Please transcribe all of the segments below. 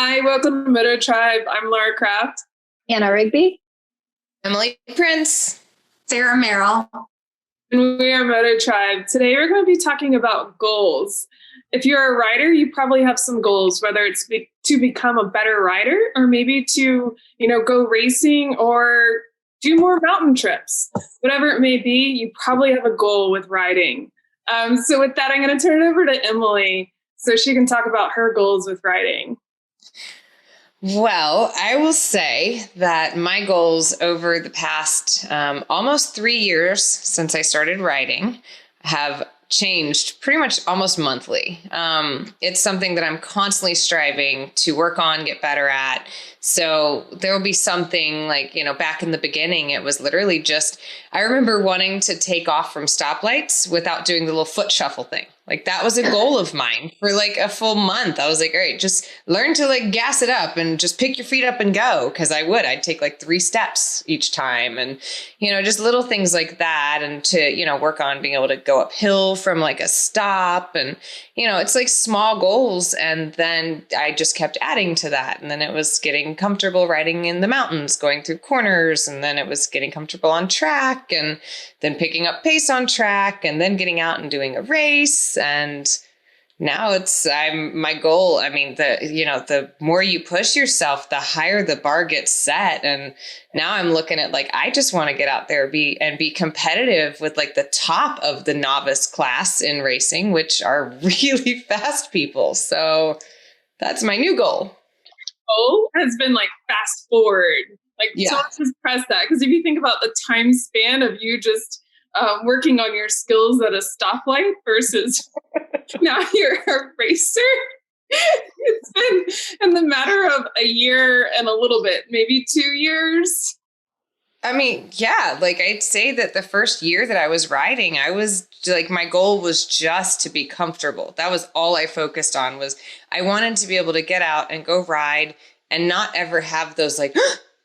Hi, welcome to MotoTribe. I'm Laura Kraft. Anna Rigby. Emily Prince. Sarah Merrill. And we are MotoTribe. Today we're going to be talking about goals. If you're a rider, you probably have some goals, whether it's to become a better rider or maybe to, go racing or do more mountain trips. Whatever it may be, you probably have a goal with riding. So with that, I'm going to turn it over to Emily so she can talk about her goals with riding. Well, I will say that my goals over the past almost 3 years since I started riding have changed pretty much almost monthly. It's something that I'm constantly striving to work on, get better at. So there will be something like, back in the beginning, it was literally just, I remember wanting to take off from stoplights without doing the little foot shuffle thing. Like that was a goal of mine for like a full month. I was like, all right, just learn to like gas it up and just pick your feet up and go. Cause I'd take like 3 steps each time and, just little things like that. And to, work on being able to go uphill from like a stop and, it's like small goals. And then I just kept adding to that. And then it was getting comfortable riding in the mountains, going through corners. And then it was getting comfortable on track and then picking up pace on track and then getting out and doing a race. And now my goal. I mean, the more you push yourself, the higher the bar gets set. And now I'm looking at like, I just want to get out there, be competitive with like the top of the novice class in racing, which are really fast people. So that's my new goal. Goal has been like fast forward. Like, Yeah. So let's just press that. Because if you think about the time span of you just working on your skills at a stoplight versus now you're a racer, it's been in the matter of a year and a little bit, maybe 2 years. I mean, yeah, like I'd say that the first year that I was riding, I was like, my goal was just to be comfortable. That was all I focused on was I wanted to be able to get out and go ride and not ever have those like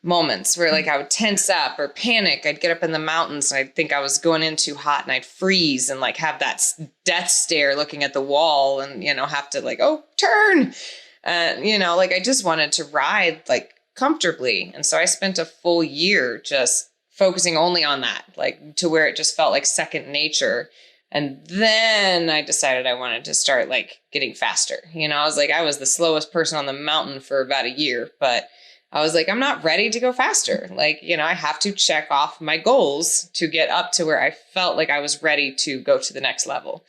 moments where like I would tense up or panic. I'd get up in the mountains and I'd think I was going in too hot and I'd freeze and like have that death stare looking at the wall and, have to like, oh, turn. Like I just wanted to ride like comfortably. And so I spent a full year just focusing only on that, like to where it just felt like second nature. And then I decided I wanted to start like getting faster. I was the slowest person on the mountain for about a year, but I was like, I'm not ready to go faster. Like, I have to check off my goals to get up to where I felt like I was ready to go to the next level.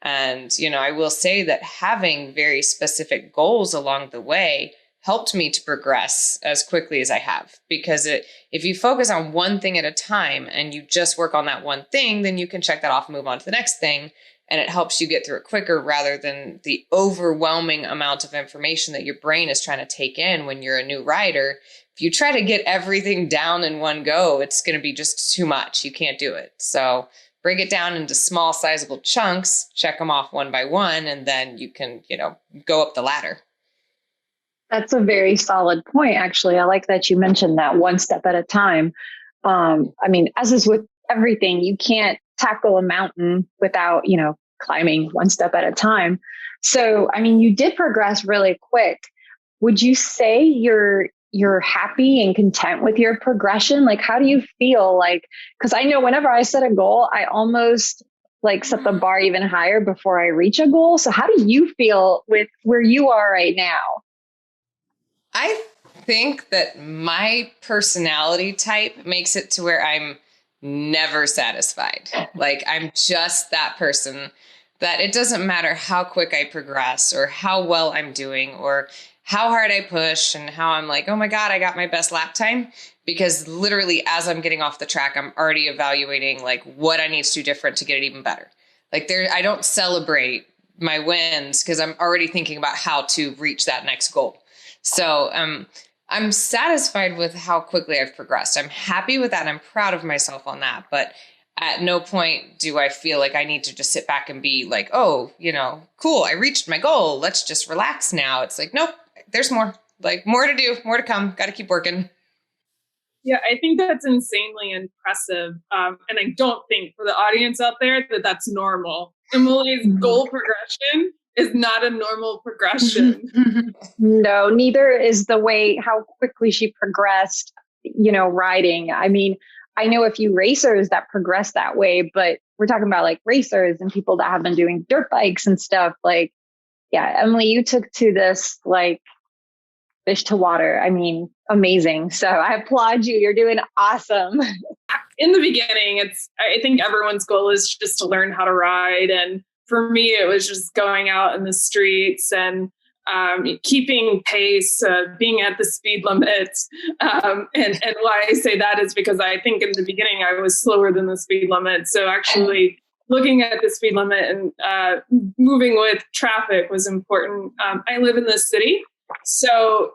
And, I will say that having very specific goals along the way helped me to progress as quickly as I have, because if you focus on one thing at a time and you just work on that one thing, then you can check that off and move on to the next thing. And it helps you get through it quicker rather than the overwhelming amount of information that your brain is trying to take in when you're a new rider. If you try to get everything down in one go, it's going to be just too much. You can't do it. So break it down into small, sizable chunks, check them off one by one, and then you can, go up the ladder. That's a very solid point, actually. I like that you mentioned that one step at a time. As is with everything, you can't tackle a mountain without, climbing one step at a time. So, you did progress really quick. Would you say you're happy and content with your progression? Like, how do you feel like, because I know whenever I set a goal, I almost like set the bar even higher before I reach a goal. So how do you feel with where you are right now? I think that my personality type makes it to where I'm never satisfied. Like I'm just that person that it doesn't matter how quick I progress or how well I'm doing or how hard I push and how I'm like, oh my God, I got my best lap time. Because literally as I'm getting off the track, I'm already evaluating like what I need to do different to get it even better. Like I don't celebrate my wins because I'm already thinking about how to reach that next goal. So I'm satisfied with how quickly I've progressed. I'm happy with that. And I'm proud of myself on that. But at no point do I feel like I need to just sit back and be like, oh, cool, I reached my goal. Let's just relax now. It's like, nope, there's more, like more to do, more to come. Got to keep working. Yeah, I think that's insanely impressive. And I don't think for the audience out there that that's normal. Emily's goal progression is not a normal progression. No, neither is the way how quickly she progressed, riding. I mean, I know a few racers that progress that way, but we're talking about like racers and people that have been doing dirt bikes and stuff. Like, yeah, Emily, you took to this like fish to water. I mean, amazing. So I applaud you. You're doing awesome. In the beginning, I think everyone's goal is just to learn how to ride. And for me, it was just going out in the streets and keeping pace, being at the speed limit. And why I say that is because I think in the beginning I was slower than the speed limit. So actually looking at the speed limit and moving with traffic was important. I live in the city. So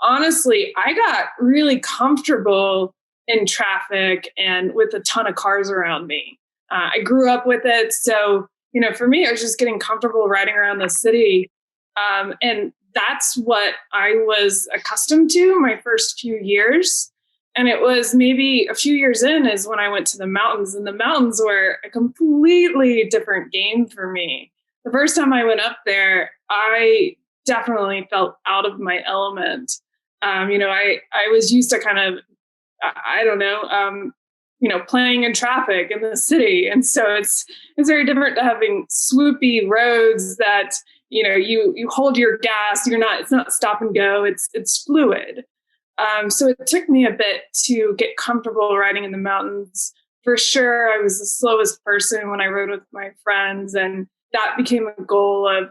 honestly, I got really comfortable in traffic and with a ton of cars around me. I grew up with it. So, for me, I was just getting comfortable riding around the city. And that's what I was accustomed to my first few years. And it was maybe a few years in is when I went to the mountains, and the mountains were a completely different game for me. The first time I went up there, I definitely felt out of my element. I was used to kind of, I don't know, playing in traffic in the city. And so it's very different to having swoopy roads that, you hold your gas, it's not stop and go, it's fluid. So it took me a bit to get comfortable riding in the mountains. For sure, I was the slowest person when I rode with my friends, and that became a goal of,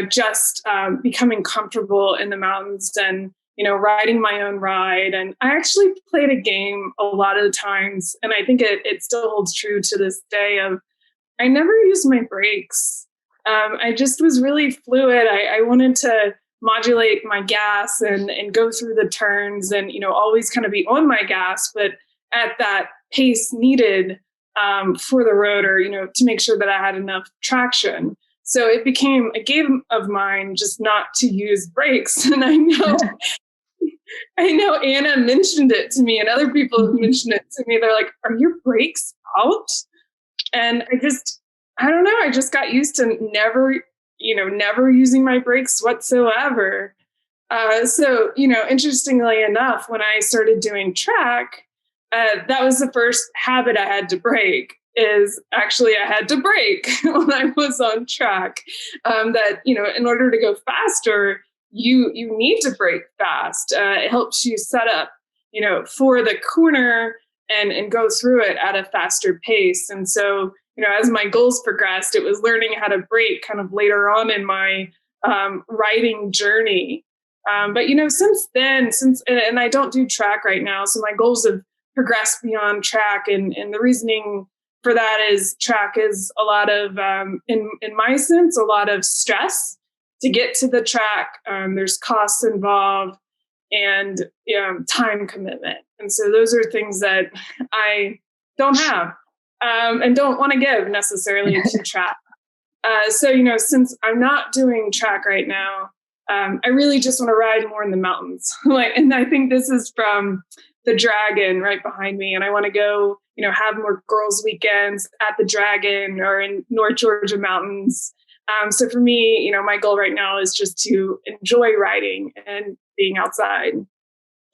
just becoming comfortable in the mountains and, riding my own ride. And I actually played a game a lot of the times, and I think it still holds true to this day of I never used my brakes. I just was really fluid. I wanted to modulate my gas and go through the turns and, always kind of be on my gas, but at that pace needed for the road or, to make sure that I had enough traction. So it became a game of mine just not to use brakes. And I know Anna mentioned it to me and other people have mentioned it to me. They're like, are your brakes out? And I don't know. I just got used to never using my brakes whatsoever. So, interestingly enough, when I started doing track, that was the first habit I had to break. Is actually I had to brake when I was on track. That in order to go faster, you need to brake fast. It helps you set up, for the corner and go through it at a faster pace. And so, as my goals progressed, it was learning how to brake kind of later on in my riding journey. But since then, and I don't do track right now, so my goals have progressed beyond track, and the reasoning for that is track is a lot of, in my sense, a lot of stress to get to the track. There's costs involved and time commitment. And so those are things that I don't have and don't want to give necessarily to track. So, since I'm not doing track right now, I really just want to ride more in the mountains. And I think this is from the Dragon right behind me. And I want to go, have more girls' weekends at the Dragon or in North Georgia mountains. So for me, my goal right now is just to enjoy riding and being outside.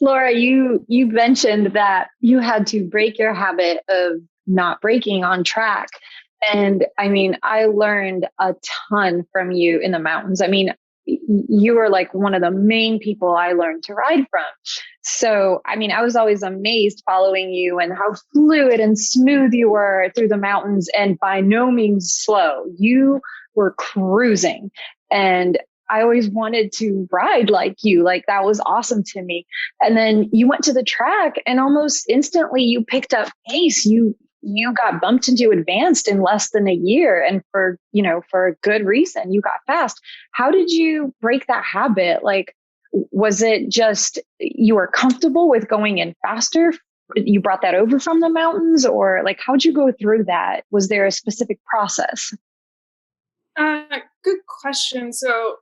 Laura, you mentioned that you had to break your habit of not braking on track. And I mean, I learned a ton from you in the mountains. I mean, you were like one of the main people I learned to ride from. So, I mean, I was always amazed following you and how fluid and smooth you were through the mountains, and by no means slow. You were cruising, and I always wanted to ride like you. Like, that was awesome to me. And then you went to the track and almost instantly you picked up pace. You got bumped into advanced in less than a year, and for a good reason. You got fast. How did you break that habit? Like, was it just you were comfortable with going in faster? You brought that over from the mountains, or like, how'd you go through that? Was there a specific process? Good question. So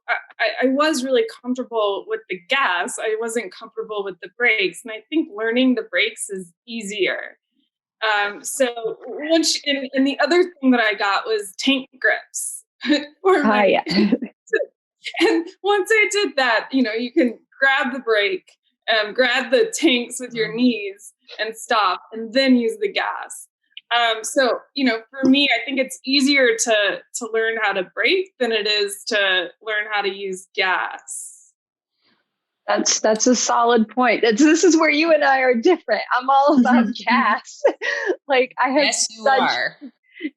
I was really comfortable with the gas. I wasn't comfortable with the brakes. And I think learning the brakes is easier. So and the other thing that I got was tank grips. Yeah. And once I did that, you can grab the brake, grab the tanks with your knees and stop, and then use the gas. So, for me, I think it's easier to learn how to brake than it is to learn how to use gas. That's a solid point. This is where you and I are different. I'm all about gas. Like I have Yes, you are.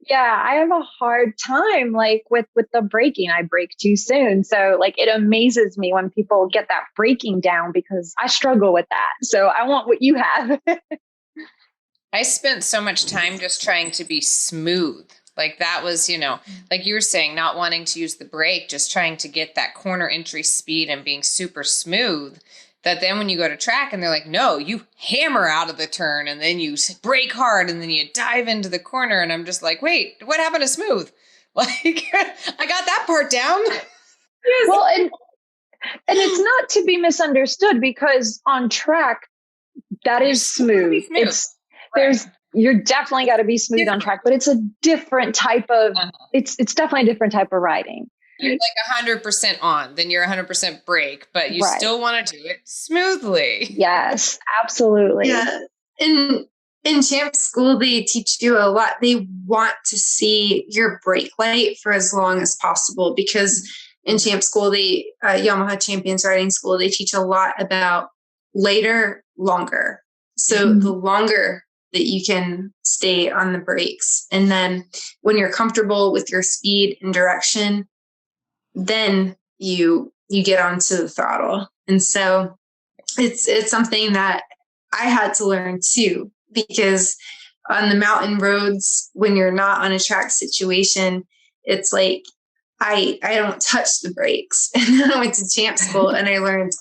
Yeah, I have a hard time like with the braking. I brake too soon. So like it amazes me when people get that braking down because I struggle with that. So I want what you have. I spent so much time just trying to be smooth. Like that was, like you were saying, not wanting to use the brake, just trying to get that corner entry speed and being super smooth. That then when you go to track and they're like, no, you hammer out of the turn and then you brake hard and then you dive into the corner. And I'm just like, wait, what happened to smooth? Like I got that part down. Yes. Well, and it's not to be misunderstood because on track, that is smooth. You're definitely got to be smooth on track, but it's a different type of, it's definitely a different type of riding. You're like 100% on, then you're 100% brake, but you still want to do it smoothly. Yes, absolutely. Yeah. In champ school, they teach you a lot. They want to see your brake light for as long as possible because in champ school, Yamaha Champions Riding School, they teach a lot about later, longer. So the longer that you can stay on the brakes. And then when you're comfortable with your speed and direction, then you get onto the throttle. And so it's something that I had to learn too, because on the mountain roads, when you're not on a track situation, it's like, I don't touch the brakes. And then I went to champ school and I learned,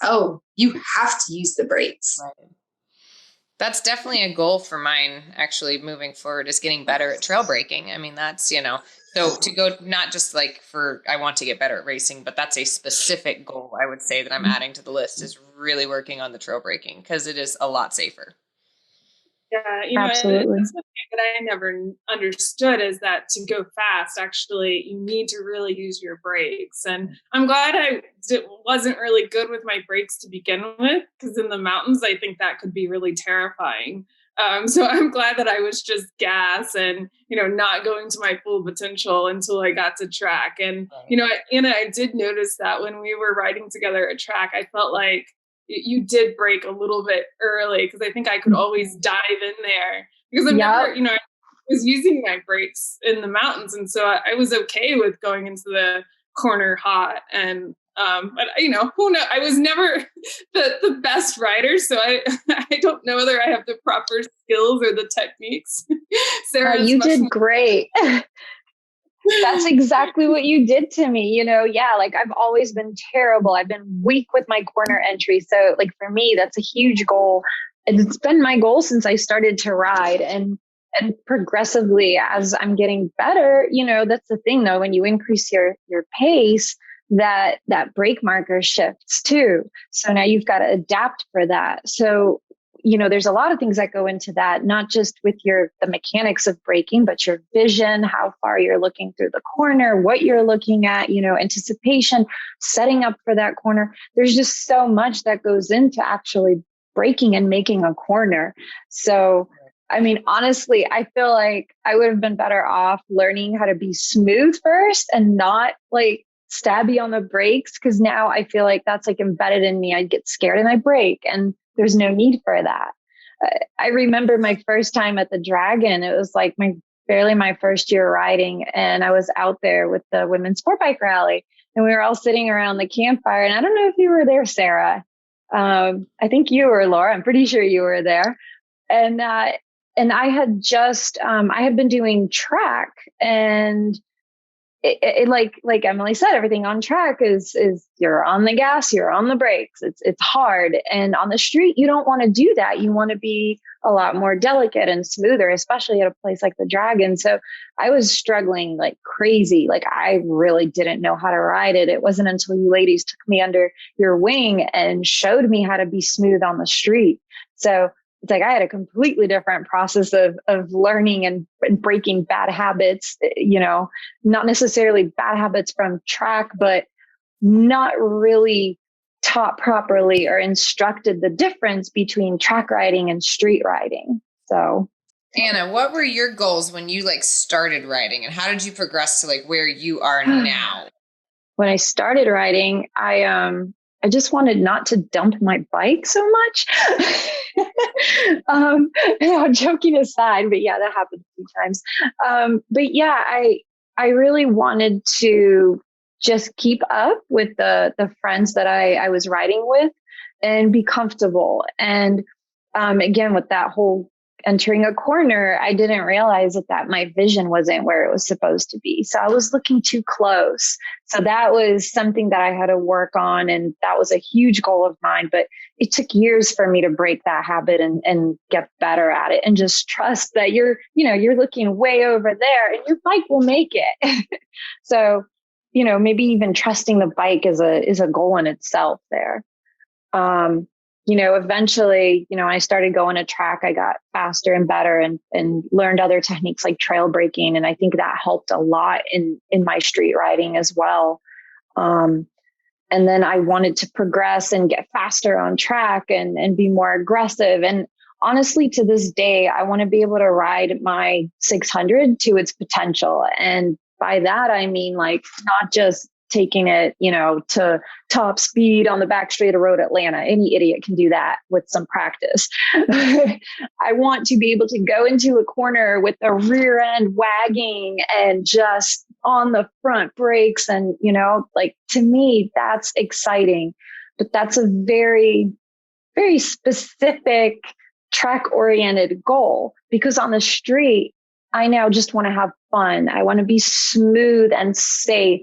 you have to use the brakes. Right. That's definitely a goal for mine, actually, moving forward, is getting better at trail braking. I mean, that's, so to go, not just like I want to get better at racing, but that's a specific goal I would say that I'm adding to the list, is really working on the trail braking because it is a lot safer. Yeah, absolutely. That's one thing that I never understood is that to go fast, actually, you need to really use your brakes. And I'm glad I wasn't really good with my brakes to begin with, because in the mountains, I think that could be really terrifying. So I'm glad that I was just gas and, not going to my full potential until I got to track. And, Anna, I did notice that when we were riding together at track, I felt like you did brake a little bit early because I think I could always dive in there because I've never, I was using my brakes in the mountains. And so I was okay with going into the corner hot. And, but who knows? I was never the best rider. So I don't know whether I have the proper skills or the techniques. Sarah, you did great. That's exactly what you did to me. Like I've always been terrible. I've been weak with my corner entry. So like for me, that's a huge goal. And it's been my goal since I started to ride, and progressively as I'm getting better, that's the thing though, when you increase your pace, that brake marker shifts too. So now you've got to adapt for that. So there's a lot of things that go into that, not just with the mechanics of braking, but your vision, how far you're looking through the corner, what you're looking at, anticipation, setting up for that corner. There's just so much that goes into actually braking and making a corner. So, I mean, honestly, I feel like I would have been better off learning how to be smooth first and not like stabby on the brakes, because now I feel like that's like embedded in me. I'd get scared and I brake, and there's no need for that. I remember my first time at the Dragon. It was like barely my first year riding, and I was out there with the women's sport bike rally, and we were all sitting around the campfire. And I don't know if you were there, Sarah. I think you were, Laura. I'm pretty sure you were there. And I had just I had been doing track, and it like Emily said, everything on track is you're on the gas, you're on the brakes. It's hard. And on the street, you don't want to do that. You want to be a lot more delicate and smoother, especially at a place like the Dragon. So I was struggling like crazy. Like I really didn't know how to ride it. It wasn't until you ladies took me under your wing and showed me how to be smooth on the street. So it's like I had a completely different process of learning and breaking bad habits, not necessarily bad habits from track, but not really taught properly or instructed the difference between track riding and street riding. So Anna, what were your goals when you like started riding, and how did you progress to like where you are now? When I started riding, I just wanted not to dump my bike so much. Joking aside, but yeah, that happened a few times. But yeah, I really wanted to just keep up with the friends that I was riding with and be comfortable. And again, with that whole entering a corner, I didn't realize that my vision wasn't where it was supposed to be. So I was looking too close. So that was something that I had to work on. And that was a huge goal of mine. But it took years for me to break that habit and get better at it and just trust that you're looking way over there and your bike will make it. So, maybe even trusting the bike is a goal in itself there. Eventually, I started going to track. I got faster and better and learned other techniques like trail braking. And I think that helped a lot in my street riding as well. And then I wanted to progress and get faster on track and be more aggressive. And honestly, to this day, I want to be able to ride my 600 to its potential. And by that, I mean, like, not just taking it, to top speed on the back straight of road Atlanta. Any idiot can do that with some practice. I want to be able to go into a corner with the rear end wagging and just on the front brakes. And, to me, that's exciting. But that's a very, very specific track oriented goal, because on the street, I now just want to have fun. I want to be smooth and safe.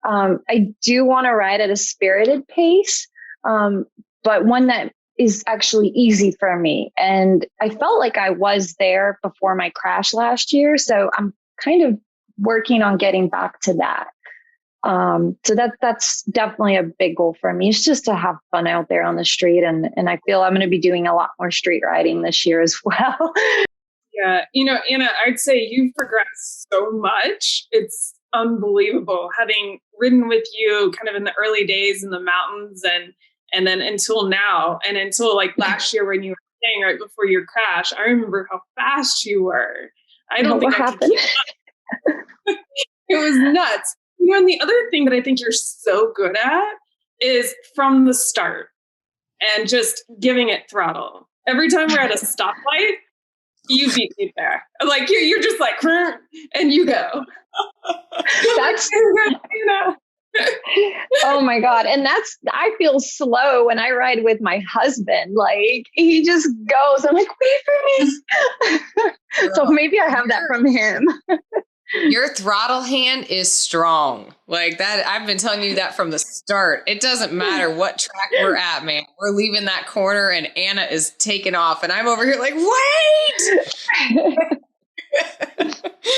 I do want to ride at a spirited pace, but one that is actually easy for me. And I felt like I was there before my crash last year. So I'm kind of working on getting back to that. So that's definitely a big goal for me. It's just to have fun out there on the street. And I feel I'm going to be doing a lot more street riding this year as well. Yeah. Anna, I'd say you've progressed so much. It's unbelievable having ridden with you kind of in the early days in the mountains and then until now, and until like last year when you were saying right before your crash. I remember how fast you were. I don't think I could keep up. It was nuts. And the other thing that I think you're so good at is from the start and just giving it throttle. Every time we're at a stoplight, you beat me there. Like you're just like, and you go. That's oh my God. And I feel slow when I ride with my husband. Like he just goes, I'm like, wait for me. So maybe I have that from him. Your throttle hand is strong. Like that. I've been telling you that from the start. It doesn't matter what track we're at, man. We're leaving that corner and Anna is taking off and I'm over here like, wait.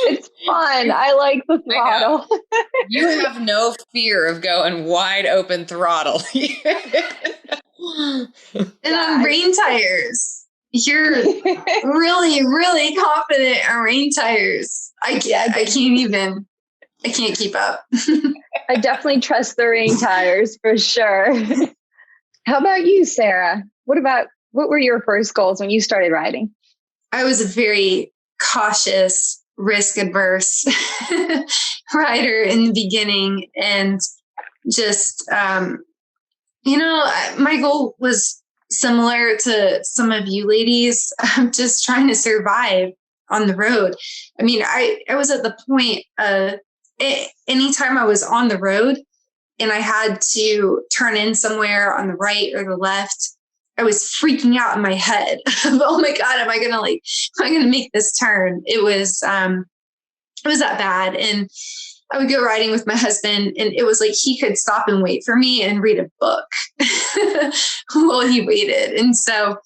It's fun. I like the throttle. You have no fear of going wide open throttle. And on rain tires, you're really, really confident on rain tires. I can't keep up. I definitely trust the rain tires for sure. How about you, Sarah? What were your first goals when you started riding? I was a very cautious, risk adverse rider in the beginning. And just, my goal was similar to some of you ladies. I'm just trying to survive on the road. I mean, I was at the point anytime I was on the road and I had to turn in somewhere on the right or the left, I was freaking out in my head. Oh my God, am I gonna make this turn? It was that bad. And I would go riding with my husband and it was like he could stop and wait for me and read a book while he waited. And so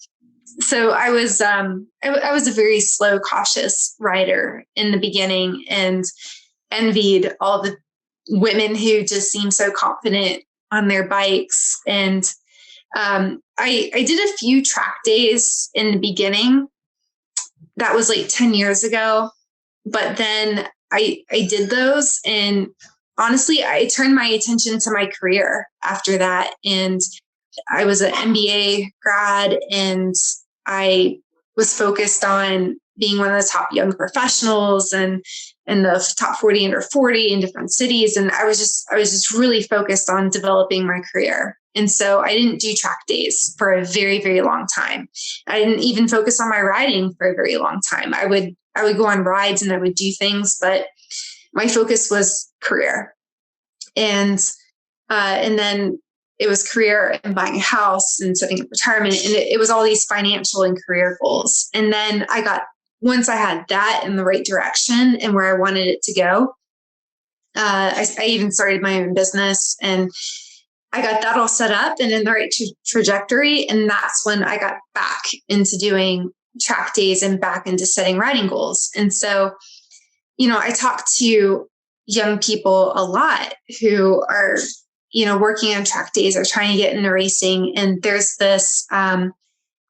I was a very slow, cautious rider in the beginning and envied all the women who just seemed so confident on their bikes. And I did a few track days in the beginning. That was like 10 years ago. But then I did those and honestly, I turned my attention to my career after that. And I was an MBA grad, and I was focused on being one of the top young professionals and the top 40 under 40 in different cities. And I was just really focused on developing my career. And so I didn't do track days for a very, very long time. I didn't even focus on my riding for a very long time. I would go on rides and I would do things, but my focus was career. And then it was career and buying a house and setting up retirement. And it was all these financial and career goals. And then once I had that in the right direction and where I wanted it to go, I even started my own business, and I got that all set up and in the right trajectory. And that's when I got back into doing track days and back into setting riding goals. And so, I talk to young people a lot who are, working on track days or trying to get into racing. And there's this, I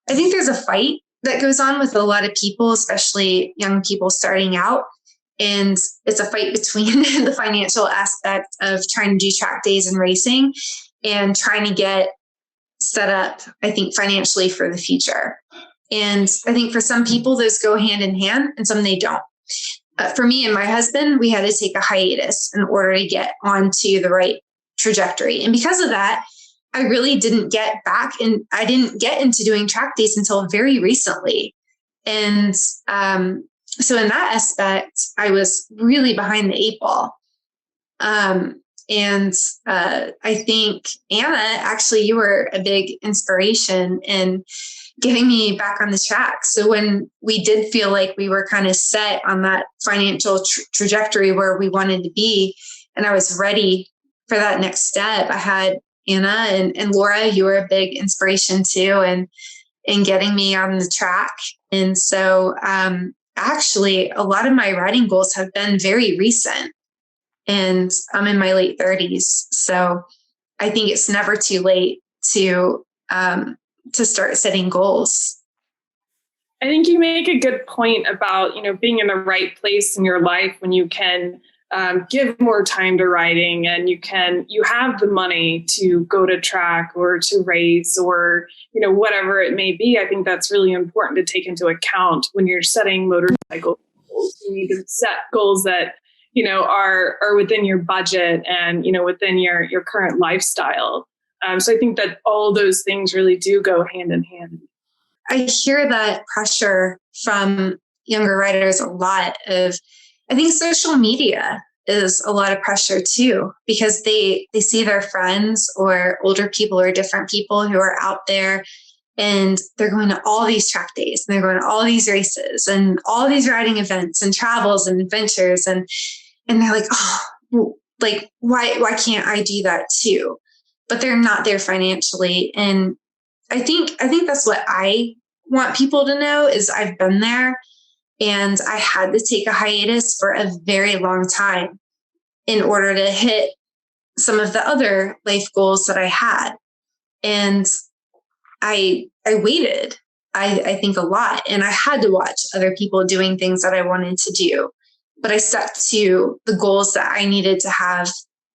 think there's a fight that goes on with a lot of people, especially young people starting out. And it's a fight between the financial aspect of trying to do track days and racing and trying to get set up, I think, financially for the future. And I think for some people, those go hand in hand and some they don't. For me and my husband, we had to take a hiatus in order to get onto the right trajectory. And because of that, I really didn't get back, and I didn't get into doing track days until very recently. And so in that aspect, I was really behind the 8 ball. And I think, Anna, actually, you were a big inspiration in getting me back on the track. So when we did feel like we were kind of set on that financial trajectory where we wanted to be, and I was ready for that next step, I had Anna and Laura, you were a big inspiration too, and in getting me on the track. And so actually, a lot of my riding goals have been very recent, and I'm in my late 30s. So I think it's never too late to start setting goals. I think you make a good point about, being in the right place in your life when you can give more time to riding, and you have the money to go to track or to race or, whatever it may be. I think that's really important to take into account when you're setting motorcycle goals. You need to set goals that, are within your budget and, within your current lifestyle. So I think that all those things really do go hand in hand. I hear that pressure from younger riders a lot I think social media is a lot of pressure too, because they see their friends or older people or different people who are out there, and they're going to all these track days and they're going to all these races and all these riding events and travels and adventures. And they're like, oh, like, why can't I do that too? But they're not there financially. And I think that's what I want people to know is I've been there, and I had to take a hiatus for a very long time in order to hit some of the other life goals that I had. And I waited, I think, a lot, and I had to watch other people doing things that I wanted to do, but I stuck to the goals that I needed to have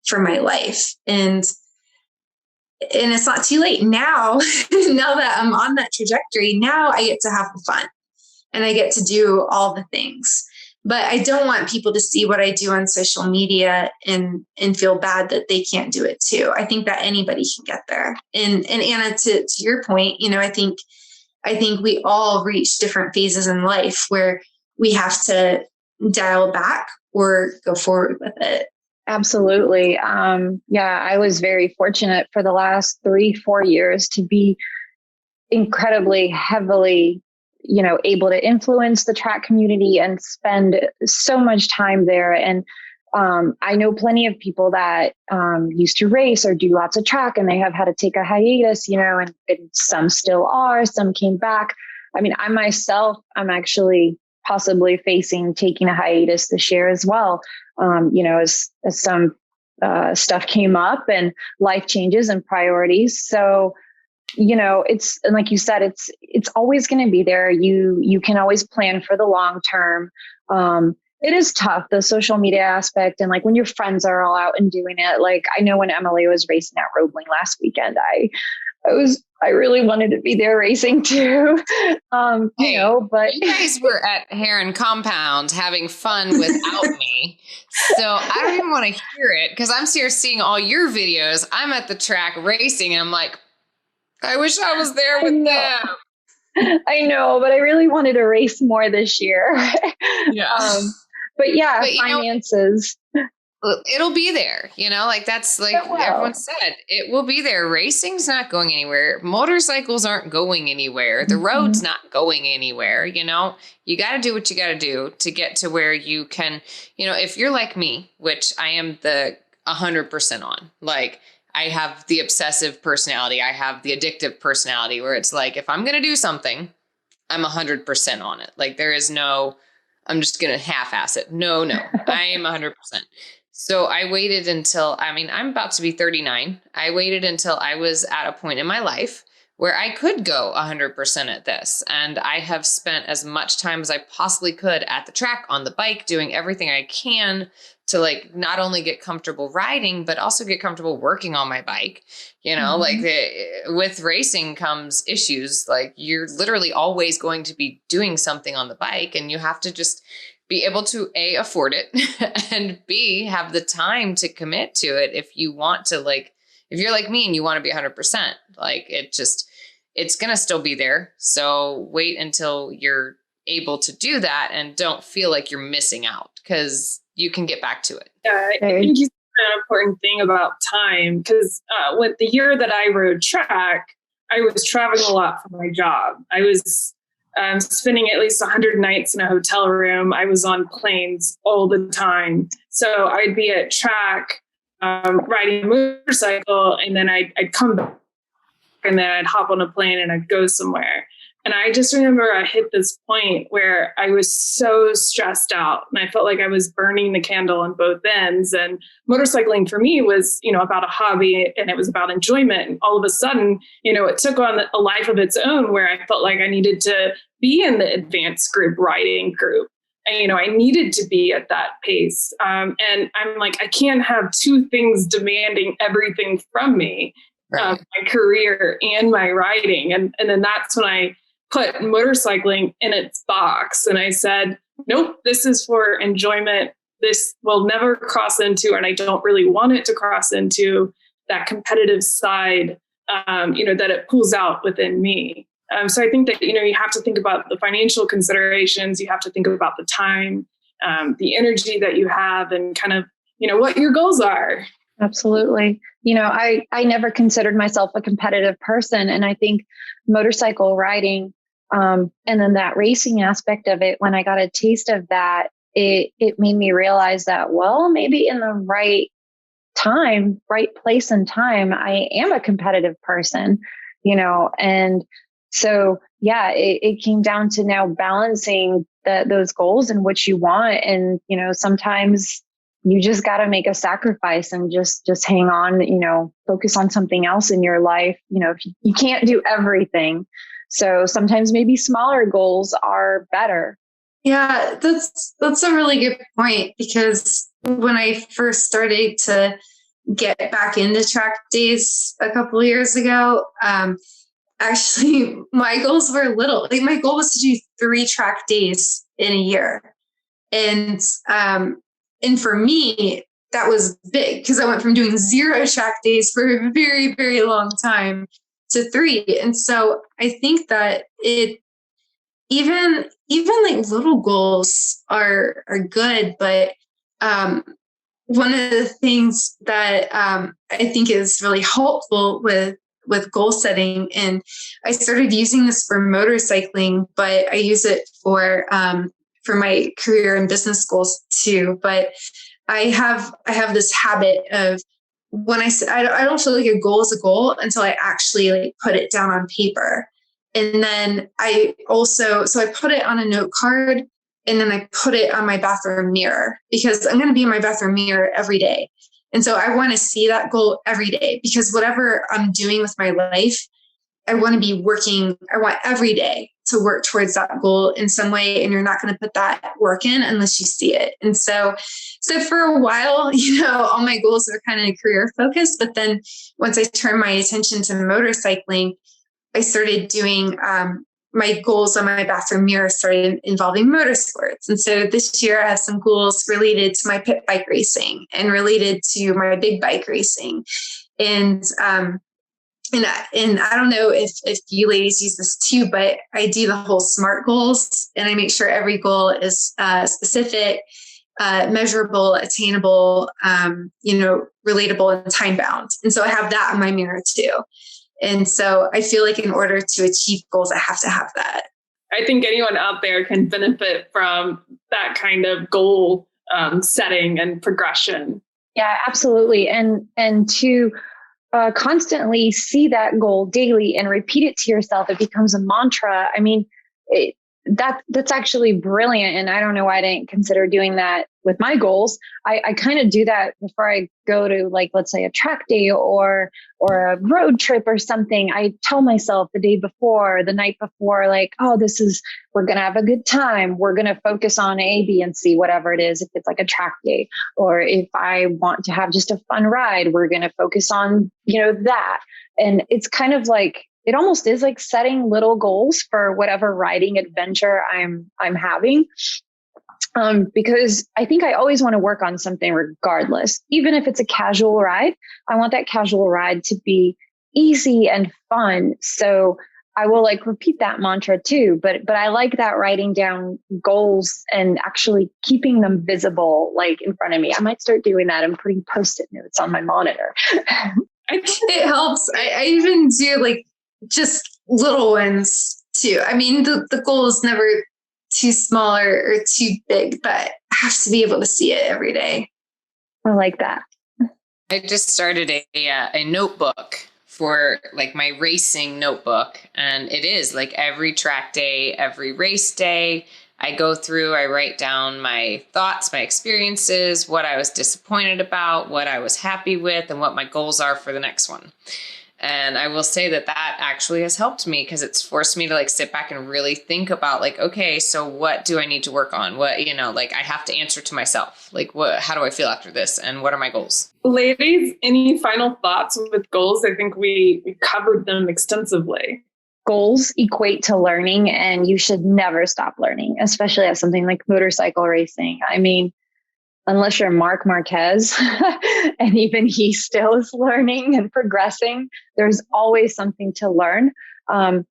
for my life. And it's not too late now. Now that I'm on that trajectory, now I get to have the fun and I get to do all the things. But I don't want people to see what I do on social media and feel bad that they can't do it too. I think that anybody can get there. And Anna, to your point, I think we all reach different phases in life where we have to dial back or go forward with it. Absolutely. I was very fortunate for the last 3-4 years to be incredibly heavily, able to influence the track community and spend so much time there. And I know plenty of people that used to race or do lots of track, and they have had to take a hiatus, and some still are, some came back. I mean, I myself, I'm actually possibly facing taking a hiatus this year as well. As some stuff came up and life changes and priorities. So, it's, and like you said, it's always going to be there. You can always plan for the long term. It is tough, the social media aspect. And like when your friends are all out and doing it, like I know when Emily was racing at Roebling last weekend, I really wanted to be there racing too. But you guys were at Heron Compound having fun without me. So I don't even want to hear it because I'm here seeing all your videos. I'm at the track racing and I'm like, I wish I was there with them. I know, but I really wanted to race more this year. Yeah. But yeah, finances. It'll be there, like that's like everyone said, it will be there. Racing's not going anywhere. Motorcycles aren't going anywhere. The road's not going anywhere. You got to do what you got to do to get to where you can, if you're like me, which I am the 100% on, like I have the obsessive personality. I have the addictive personality where it's like, if I'm going to do something, I'm 100% on it. Like there is no, I'm just going to half-ass it. No, I am 100%. So I waited until, I'm about to be 39. I waited until I was at a point in my life where I could go 100% at this. And I have spent as much time as I possibly could at the track, on the bike, doing everything I can to like not only get comfortable riding, but also get comfortable working on my bike. With racing comes issues. Like you're literally always going to be doing something on the bike and you have to just be able to A, afford it and B, have the time to commit to it. If you want to, like, if you're like me and you want to be 100%, like it's going to still be there. So wait until you're able to do that and don't feel like you're missing out because you can get back to it. Yeah, I think you said an important thing about time because with the year that I rode track, I was traveling a lot for my job. I was spending at least 100 nights in a hotel room. I was on planes all the time. So I'd be at track riding a motorcycle and then I'd come back and then I'd hop on a plane and I'd go somewhere. And I just remember I hit this point where I was so stressed out and I felt like I was burning the candle on both ends. And motorcycling for me was, about a hobby and it was about enjoyment. And all of a sudden, it took on a life of its own where I felt like I needed to be in the advanced group riding group. And, I needed to be at that pace. And I'm like, I can't have two things demanding everything from me, my career and my riding. And then that's when I put motorcycling in its box. And I said, nope, this is for enjoyment. This will never cross into, and I don't really want it to cross into that competitive side, that it pulls out within me. So I think that, you have to think about the financial considerations. You have to think about the time, the energy that you have and kind of, what your goals are. Absolutely. I never considered myself a competitive person. And I think motorcycle riding, and then that racing aspect of it, when I got a taste of that, it made me realize that, well, maybe in the right time, right place and time, I am a competitive person, and so, yeah, it came down to now balancing those goals and what you want. And, sometimes you just got to make a sacrifice and just hang on, focus on something else in your life. If you can't do everything. So sometimes maybe smaller goals are better. Yeah, that's a really good point because when I first started to get back into track days a couple of years ago, actually my goals were little. Like my goal was to do 3 track days in a year. And for me, that was big because I went from doing 0 track days for a very, very long time to 3. And so I think that even like little goals are good, but one of the things that I think is really helpful with goal setting, and I started using this for motorcycling, but I use it for my career and business goals too. But I have this habit of when I don't feel like a goal is a goal until I actually like put it down on paper. And then I put it on a note card and then I put it on my bathroom mirror because I'm going to be in my bathroom mirror every day. And so I want to see that goal every day because whatever I'm doing with my life, I want to be working, I want every day to work towards that goal in some way. And you're not going to put that work in unless you see it. And so for a while, all my goals are kind of career focused. But then once I turned my attention to motorcycling, I started doing, my goals on my bathroom mirror started involving motorsports. And so this year I have some goals related to my pit bike racing and related to my big bike racing. And I don't know if you ladies use this too, but I do the whole SMART goals, and I make sure every goal is specific, measurable, attainable, relatable, and time bound. And so I have that in my mirror too. And so I feel like in order to achieve goals, I have to have that. I think anyone out there can benefit from that kind of goal setting and progression. Yeah, absolutely. And to constantly see that goal daily and repeat it to yourself, it becomes a mantra. I mean, that's actually brilliant. And I don't know why I didn't consider doing that with my goals. I kind of do that before I go to, like, let's say a track day or a road trip or something. I tell myself the day before, the night before, like, oh, we're going to have a good time. We're going to focus on A, B, and C, whatever it is. If it's like a track day, or if I want to have just a fun ride, we're going to focus on, that. And it's kind of like, it almost is like setting little goals for whatever riding adventure I'm having. Because I think I always want to work on something regardless, even if it's a casual ride. I want that casual ride to be easy and fun. So I will repeat that mantra too, but I like that writing down goals and actually keeping them visible, in front of me. I might start doing that and putting Post-it notes on my monitor. It helps. I even do just little ones too. I mean, the goal is never too small or too big, but I have to be able to see it every day. I like that. I just started a notebook for my racing notebook. And it is every track day, every race day, I go through, I write down my thoughts, my experiences, what I was disappointed about, what I was happy with, and what my goals are for the next one. And I will say that actually has helped me, because it's forced me to sit back and really think about okay, so what do I need to work on? What, I have to answer to myself, how do I feel after this? And what are my goals? Ladies, any final thoughts with goals? I think we covered them extensively. Goals equate to learning, and you should never stop learning, especially at something like motorcycle racing. I mean, unless you're Marc Marquez, and even he still is learning and progressing, there's always something to learn.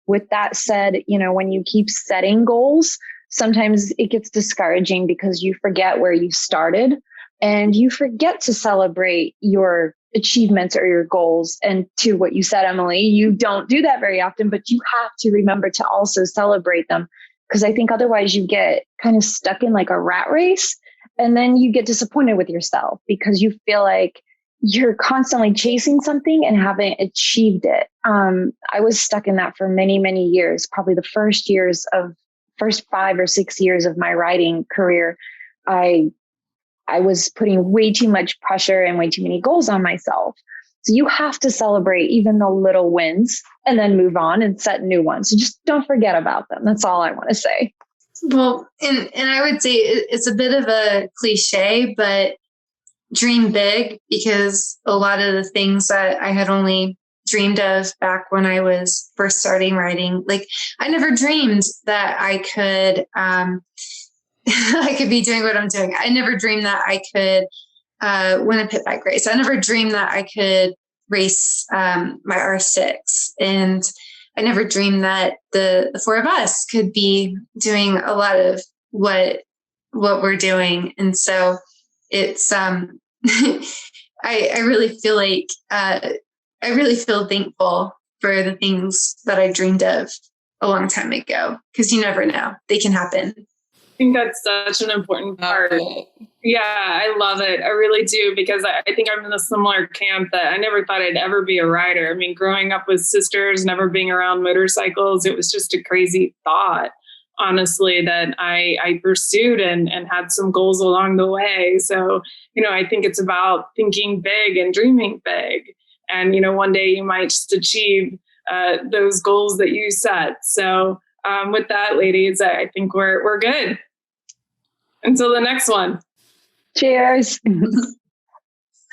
With that said, when you keep setting goals, sometimes it gets discouraging because you forget where you started and you forget to celebrate your achievements or your goals. And to what you said, Emily, you don't do that very often, but you have to remember to also celebrate them, because I think otherwise you get kind of stuck in a rat race. And then you get disappointed with yourself because you feel like you're constantly chasing something and haven't achieved it. I was stuck in that for many, many years. Probably the first 5 or 6 years of my riding career, I was putting way too much pressure and way too many goals on myself. So you have to celebrate even the little wins and then move on and set new ones. So just don't forget about them. That's all I want to say. Well, and I would say it's a bit of a cliche, but dream big, because a lot of the things that I had only dreamed of back when I was first starting riding, I never dreamed that I could, I could be doing what I'm doing. I never dreamed that I could win a pit bike race. I never dreamed that I could race my R6, and I never dreamed that the four of us could be doing a lot of what we're doing. And so it's, I really feel I really feel thankful for the things that I dreamed of a long time ago, because you never know, they can happen. I think that's such an important part. Yeah, I love it. I really do, because I think I'm in a similar camp that I never thought I'd ever be a rider. I mean, growing up with sisters, never being around motorcycles, it was just a crazy thought, honestly, that I pursued and had some goals along the way. So, I think it's about thinking big and dreaming big. And, one day you might just achieve those goals that you set. So with that, ladies, I think we're good. Until the next one. Cheers.